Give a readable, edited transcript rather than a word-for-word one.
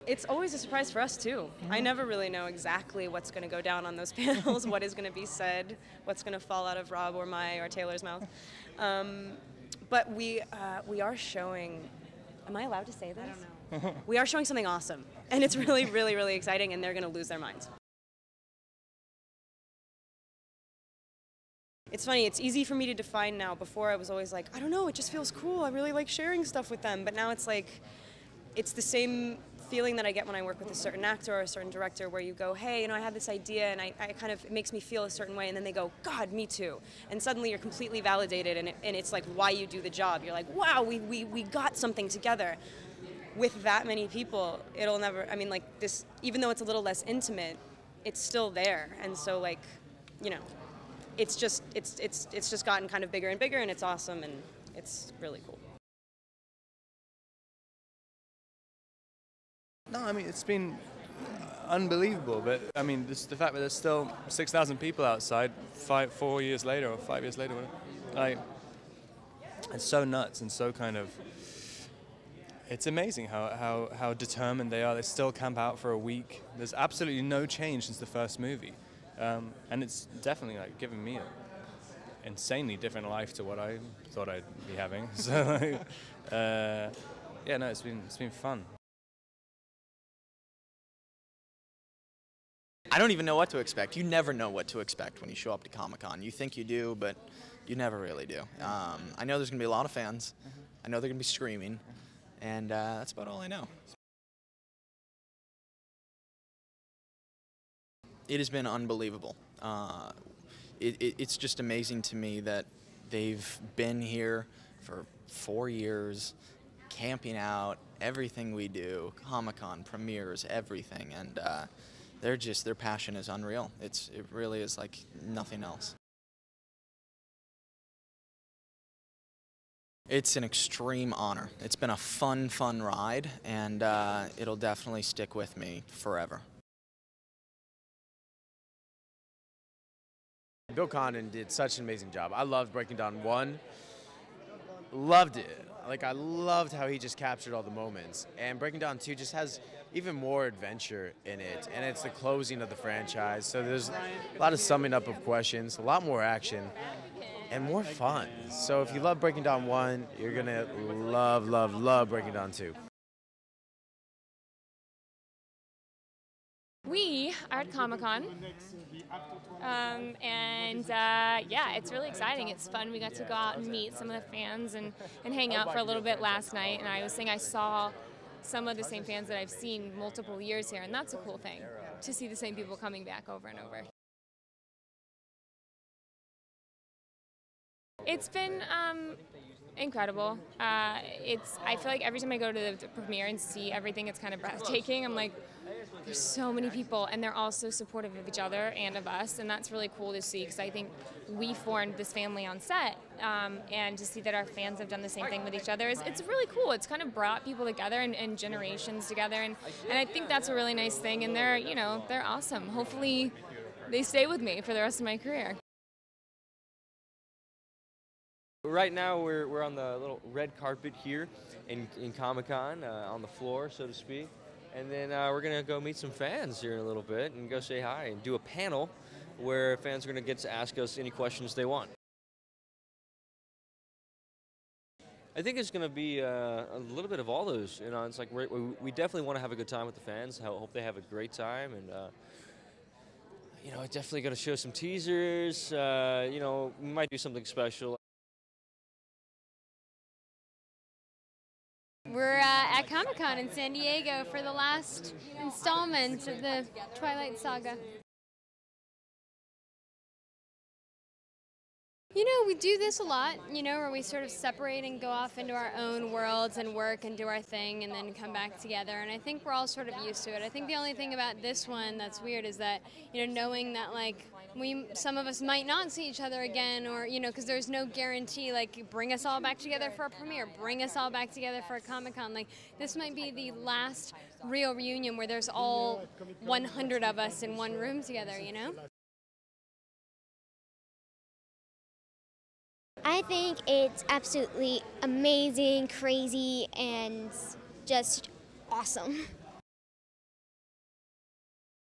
It's always a surprise for us too. I never really know exactly what's going to go down on those panels, what is going to be said, what's going to fall out of Rob or my or Taylor's mouth. But we are showing. Am I allowed to say this? I don't know. We are showing something awesome, and it's really, really, really exciting, and they're going to lose their minds. It's funny, it's easy for me to define now. Before I was always like, I don't know, it just feels cool. I really like sharing stuff with them. But now it's like, it's the same feeling that I get when I work with a certain actor or a certain director, where you go, hey, I have this idea, and I kind of, it makes me feel a certain way, and then they go, God, me too. And suddenly you're completely validated, and it's like why you do the job. You're like, wow, we got something together. With that many people, it'll never, like this, even though it's a little less intimate, it's still there. And so like, it's just gotten kind of bigger and bigger, and it's awesome, and it's really cool. No, it's been unbelievable, but the fact that there's still 6,000 people outside 4 years later or 5 years later, it's so nuts and so kind of, it's amazing how determined they are. They still camp out for a week. There's absolutely no change since the first movie. And it's definitely like given me an insanely different life to what I thought I'd be having. So, yeah, no, it's been fun. I don't even know what to expect. You never know what to expect when you show up to Comic-Con. You think you do, but you never really do. I know there's going to be a lot of fans. I know they're going to be screaming, and that's about all I know. It has been unbelievable. It's just amazing to me that they've been here for 4 years, camping out, everything we do, Comic-Con, premieres, everything, and their passion is unreal. It really is like nothing else. It's an extreme honor. It's been a fun ride, and it'll definitely stick with me forever. Bill Condon did such an amazing job. I loved Breaking Dawn 1. Loved it. Like, I loved how he just captured all the moments. And Breaking Dawn 2 just has even more adventure in it. And it's the closing of the franchise. So there's a lot of summing up of questions, a lot more action, and more fun. So if you love Breaking Dawn 1, you're going to love Breaking Dawn 2. We are at Comic-Con, yeah, it's really exciting. It's fun. We got to go out and meet some of the fans and hang out for a little bit last night, and I was saying I saw some of the same fans that I've seen multiple years here, and that's a cool thing, to see the same people coming back over and over. It's been incredible. I feel like every time I go to the premiere and see everything, it's kind of breathtaking. I'm like, there's so many people, and they're all so supportive of each other and of us, and that's really cool to see, because I think we formed this family on set, and to see that our fans have done the same thing with each other, it's really cool. It's kind of brought people together and generations together, and I think that's a really nice thing, and they're awesome. Hopefully they stay with me for the rest of my career. Right now we're on the little red carpet here in Comic-Con, on the floor, so to speak. And then we're going to go meet some fans here in a little bit and go say hi and do a panel where fans are going to get to ask us any questions they want. I think it's going to be a little bit of all those. It's like we definitely want to have a good time with the fans. I hope they have a great time, and definitely going to show some teasers. We might do something special. We're at Comic-Con in San Diego for the last installment of the Twilight Saga. We do this a lot, where we sort of separate and go off into our own worlds and work and do our thing and then come back together, and I think we're all sort of used to it. I think the only thing about this one that's weird is that, knowing that, like, some of us might not see each other again, or, because there's no guarantee, like, bring us all back together for a premiere, bring us all back together for a Comic-Con. Like, this might be the last real reunion where there's all 100 of us in one room together, I think it's absolutely amazing, crazy, and just awesome.